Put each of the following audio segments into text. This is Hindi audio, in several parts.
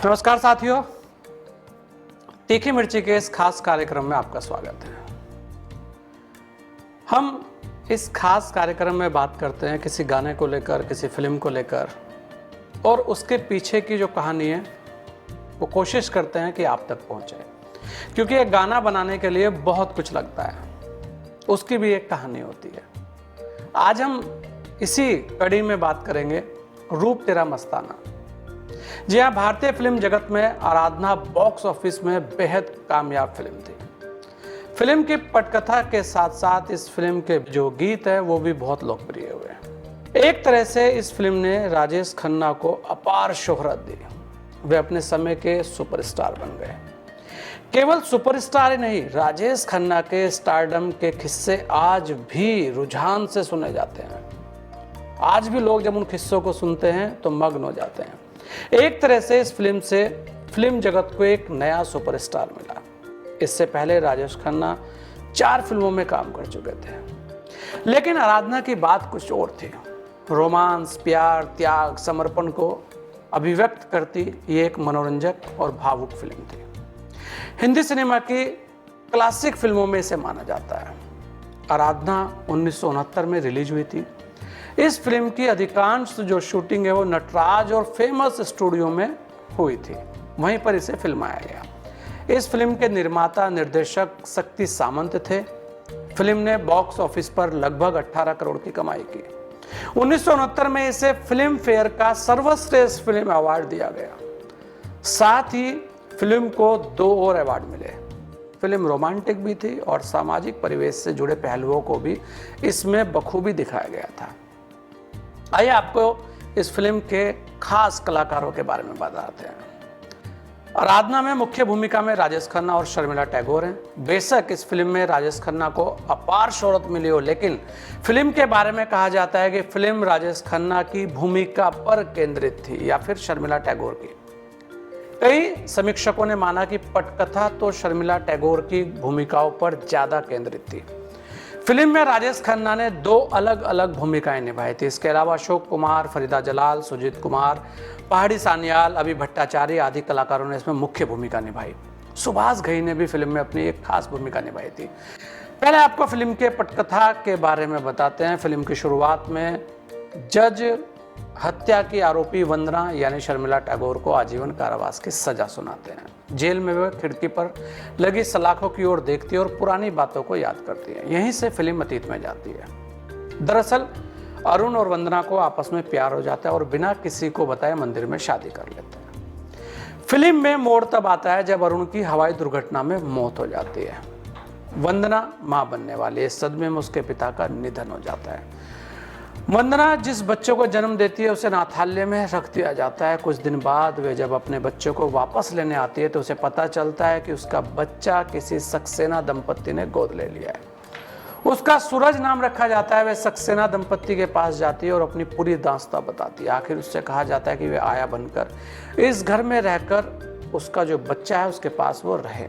नमस्कार साथियों, तीखी मिर्ची के इस खास कार्यक्रम में आपका स्वागत है। हम इस खास कार्यक्रम में बात करते हैं किसी गाने को लेकर, किसी फिल्म को लेकर, और उसके पीछे की जो कहानी है वो कोशिश करते हैं कि आप तक पहुंचे, क्योंकि एक गाना बनाने के लिए बहुत कुछ लगता है, उसकी भी एक कहानी होती है। आज हम इसी कड़ी में बात करेंगे रूप तेरा मस्ताना। जी हाँ, भारतीय फिल्म जगत में आराधना बॉक्स ऑफिस में बेहद कामयाब फिल्म थी। फिल्म की पटकथा के साथ साथ इस फिल्म के जो गीत है वो भी बहुत लोकप्रिय हुए। एक तरह से इस फिल्म ने राजेश खन्ना को अपार शोहरत दी। वे अपने समय के सुपरस्टार बन गए। केवल सुपरस्टार ही नहीं, राजेश खन्ना के स्टारडम के किस्से आज भी रुझान से सुने जाते हैं। आज भी लोग जब उन किस्सों को सुनते हैं तो मग्न हो जाते हैं। एक तरह से इस फिल्म से फिल्म जगत को एक नया सुपरस्टार मिला। इससे पहले राजेश खन्ना 4 फिल्मों में काम कर चुके थे, लेकिन आराधना की बात कुछ और थी। रोमांस, प्यार, त्याग, समर्पण को अभिव्यक्त करती ये एक मनोरंजक और भावुक फिल्म थी। हिंदी सिनेमा की क्लासिक फिल्मों में इसे माना जाता है। आराधना 1969 में रिलीज हुई थी। इस फिल्म की अधिकांश जो शूटिंग है वो नटराज और फेमस स्टूडियो में हुई थी, वहीं पर इसे फिल्माया गया। इस फिल्म के निर्माता निर्देशक शक्ति सामंत थे। फिल्म ने बॉक्स ऑफिस पर लगभग 18 करोड़ की कमाई की। 1969 में इसे फिल्म फेयर का सर्वश्रेष्ठ फिल्म अवार्ड दिया गया। साथ ही फिल्म को 2 और अवार्ड मिले। फिल्म रोमांटिक भी थी और सामाजिक परिवेश से जुड़े पहलुओं को भी इसमें बखूबी दिखाया गया था। आइए आपको इस फिल्म के खास कलाकारों के बारे में बताते हैं। आराधना में मुख्य भूमिका में राजेश खन्ना और शर्मिला टैगोर हैं। बेशक इस फिल्म में राजेश खन्ना को अपार शोहरत मिली हो, लेकिन फिल्म के बारे में कहा जाता है कि फिल्म राजेश खन्ना की भूमिका पर केंद्रित थी या फिर शर्मिला टैगोर की। कई समीक्षकों ने माना कि पटकथा तो शर्मिला टैगोर की भूमिकाओं पर ज्यादा केंद्रित थी। फिल्म में राजेश खन्ना ने 2 अलग अलग भूमिकाएं निभाई थी। इसके अलावा अशोक कुमार, फरीदा जलाल, सुजीत कुमार, पहाड़ी सान्याल, अभी भट्टाचार्य आदि कलाकारों ने इसमें मुख्य भूमिका निभाई। सुभाष घई ने भी फिल्म में अपनी एक खास भूमिका निभाई थी। पहले आपको फिल्म के पटकथा के बारे में बताते हैं। फिल्म की शुरुआत में जज हत्या की आरोपी वंदना यानी शर्मिला टैगोर को आजीवन कारावास की सजा सुनाते हैं। जेल में वे खिड़की पर लगी सलाखों की ओर देखती है और पुरानी बातों को याद करती है। यहीं से फिल्म अतीत में जाती है। दरअसल अरुण और वंदना को आपस में प्यार हो जाता है और बिना किसी को बताए मंदिर में शादी कर लेते हैं। फिल्म में मोड़ तब आता है जब अरुण की हवाई दुर्घटना में मौत हो जाती है। वंदना मां बनने वाली है। इस सदमे में उसके पिता का निधन हो जाता है। वंदना जिस बच्चे को जन्म देती है उसे अनाथालय में रख दिया जाता है। कुछ दिन बाद वे जब अपने बच्चे को वापस लेने आती है तो उसे पता चलता है कि उसका बच्चा किसी सक्सेना दंपत्ति ने गोद ले लिया है। उसका सूरज नाम रखा जाता है। वे सक्सेना दंपत्ति के पास जाती है और अपनी पूरी दास्तां बताती है। आखिर उससे कहा जाता है कि वे आया बनकर इस घर में रहकर उसका जो बच्चा है उसके पास वो रहे।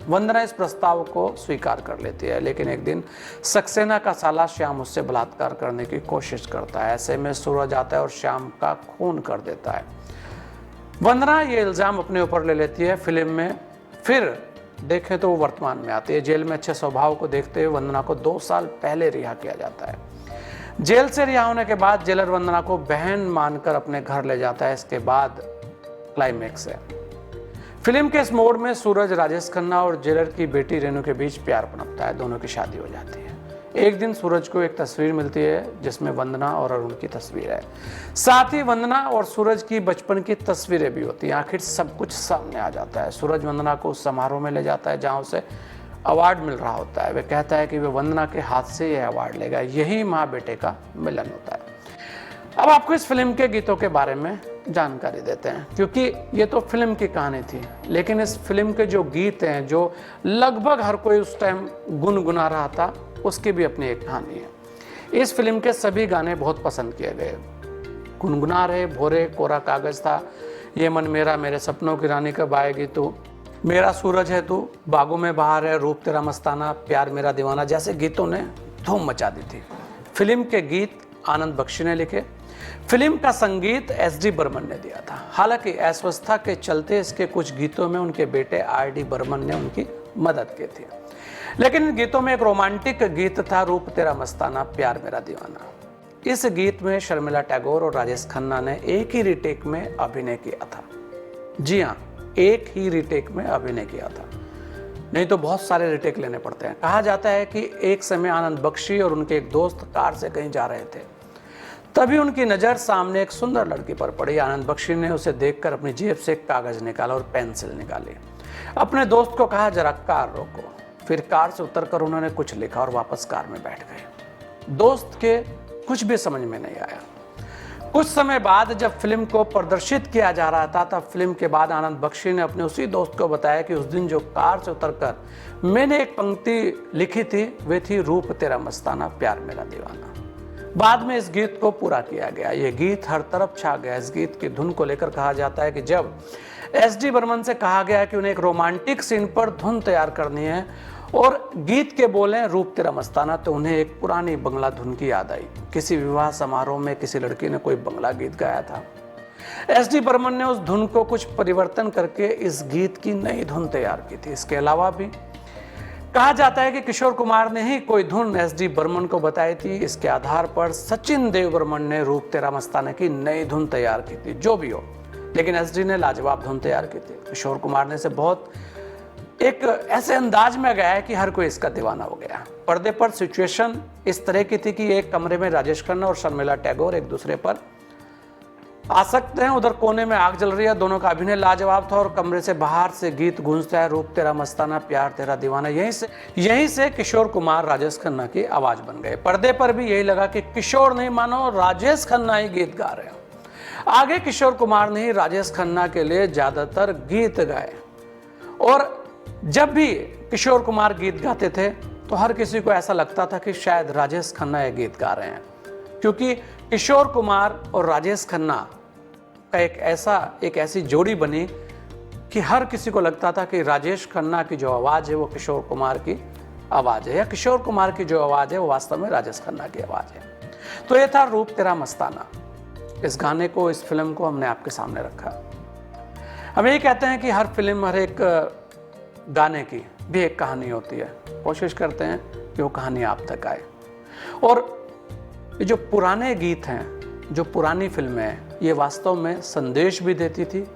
वंदना इस प्रस्ताव को स्वीकार कर लेती है, लेकिन एक दिन सक्सेना का साला श्याम उससे बलात्कार करने की कोशिश करता है। ऐसे में सूरज आता है और श्याम का खून कर देता है। वंदना ये इल्जाम अपने ऊपर ले लेती है। फिल्म में फिर देखें तो वो वर्तमान में आती है। जेल में अच्छे स्वभाव को देखते हुए वंदना को 2 साल पहले रिहा किया जाता है। जेल से रिहा होने के बाद जेलर वंदना को बहन मानकर अपने घर ले जाता है। इसके बाद क्लाइमैक्स है। फिल्म के इस मोड़ में सूरज, राजेश खन्ना और जेलर की बेटी रेनू के बीच प्यार पनपता है। दोनों की शादी हो जाती है। एक दिन सूरज को एक तस्वीर मिलती है जिसमें वंदना और अरुण की तस्वीर है। साथ ही वंदना और सूरज की बचपन की तस्वीरें भी होती हैं। आखिर सब कुछ सामने आ जाता है। सूरज वंदना को उस समारोह में ले जाता है जहां उसे अवार्ड मिल रहा होता है। वे कहता है कि वे वंदना के हाथ से यह अवार्ड लेगा। यही माँ बेटे का मिलन होता है। अब आपको इस फिल्म के गीतों के बारे में जानकारी देते हैं, क्योंकि ये तो फिल्म की कहानी थी, लेकिन इस फिल्म के जो गीत हैं जो लगभग हर कोई उस टाइम गुनगुना रहा था, उसकी भी अपनी एक कहानी है। इस फिल्म के सभी गाने बहुत पसंद किए गए। गुनगुना रहे भोरे कोरा कागज था, ये मन मेरा, मेरे सपनों की रानी कब आएगी तू, मेरा सूरज है तू, बागों में बहार है, रूप तेरा मस्ताना, प्यार मेरा दीवाना जैसे गीतों ने धूम मचा दी थी। फिल्म के गीत आनंद बख्शी ने लिखे। फिल्म का संगीत एस डी बर्मन ने दिया था। हालांकि अस्वस्थता के चलते इसके कुछ गीतों में उनके बेटे आर डी बर्मन ने उनकी मदद की थी, लेकिन इन गीतों में एक रोमांटिक गीत था, रूप तेरा मस्ताना प्यार मेरा दीवाना। इस गीत में शर्मिला टैगोर और राजेश खन्ना ने एक ही रीटेक में अभिनय किया था। जी हाँ, एक ही रीटेक में अभिनय किया था, नहीं तो बहुत सारे रीटेक लेने पड़ते हैं। कहा जाता है कि एक समय आनंद बख्शी और उनके एक दोस्त कार से कहीं जा रहे थे, तभी उनकी नज़र सामने एक सुंदर लड़की पर पड़ी। आनंद बख्शी ने उसे देखकर अपनी जेब से एक कागज निकाला और पेंसिल निकाली। अपने दोस्त को कहा, जरा कार रोको। फिर कार से उतरकर उन्होंने कुछ लिखा और वापस कार में बैठ गए। दोस्त के कुछ भी समझ में नहीं आया। कुछ समय बाद जब फिल्म को प्रदर्शित किया जा रहा था, तब फिल्म के बाद आनंद बख्शी ने अपने उसी दोस्त को बताया कि उस दिन जो कार से उतरकर मैंने एक पंक्ति लिखी थी, वे थी, रूप तेरा मस्ताना प्यार मेरा दीवाना। बाद में इस गीत को पूरा किया गया। यह गीत हर तरफ छा गया। इस गीत की धुन को लेकर कहा जाता है कि जब एस डी बर्मन से कहा गया कि उन्हें एक रोमांटिक सीन पर धुन तैयार करनी है और गीत के बोले रूप तेरा मस्ताना, तो उन्हें एक पुरानी बंगला धुन की याद आई। किसी विवाह समारोह में किसी लड़की ने कोई बंगला गीत गाया था। एस डी बर्मन ने उस धुन को कुछ परिवर्तन करके इस गीत की नई धुन तैयार की थी। इसके अलावा भी कहा जाता है कि किशोर कुमार ने ही कोई धुन एस डी बर्मन को बताई थी। इसके आधार पर सचिन देव बर्मन ने रूप तेरा मस्ताना की नई धुन तैयार की थी। जो भी हो, लेकिन एस डी ने लाजवाब धुन तैयार की थी। किशोर कुमार ने इसे बहुत एक ऐसे अंदाज में गाया कि हर कोई इसका दीवाना हो गया। पर्दे पर सिचुएशन इस तरह की थी कि एक कमरे में राजेश खन्ना और शर्मिला टैगोर एक दूसरे पर आसक्त हैं। उधर कोने में आग जल रही है। दोनों का अभिनय लाजवाब था और कमरे से बाहर से गीत गूंजता है, रूप तेरा मस्ताना प्यार तेरा दीवाना। यहीं से किशोर कुमार राजेश खन्ना की आवाज बन गए। पर्दे पर भी यही लगा कि किशोर नहीं मानो राजेश खन्ना ही गीत गा रहे हो। आगे किशोर कुमार ने ही राजेश खन्ना के लिए ज्यादातर गीत गाए और जब भी किशोर कुमार गीत गाते थे तो हर किसी को ऐसा लगता था कि शायद राजेश खन्ना ये गीत गा रहे हैं, क्योंकि किशोर कुमार और राजेश खन्ना का एक ऐसी जोड़ी बनी कि हर किसी को लगता था कि राजेश खन्ना की जो आवाज़ है वो किशोर कुमार की आवाज़ है, या किशोर कुमार की जो आवाज़ है वो वास्तव में राजेश खन्ना की आवाज़ है। तो ये था रूप तेरा मस्ताना। इस गाने को, इस फिल्म को हमने आपके सामने रखा। हम ये कहते हैं कि हर फिल्म, हर एक गाने की भी एक कहानी होती है। कोशिश करते हैं कि वो कहानी आप तक आए। और ये जो पुराने गीत हैं, जो पुरानी फिल्में हैं, ये वास्तव में संदेश भी देती थी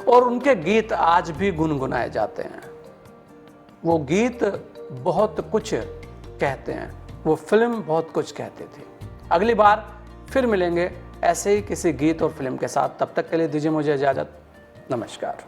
और उनके गीत आज भी गुनगुनाए जाते हैं। वो गीत बहुत कुछ कहते हैं, वो फिल्म बहुत कुछ कहती थी। अगली बार फिर मिलेंगे ऐसे ही किसी गीत और फिल्म के साथ। तब तक के लिए दीजिए मुझे इजाज़त। नमस्कार।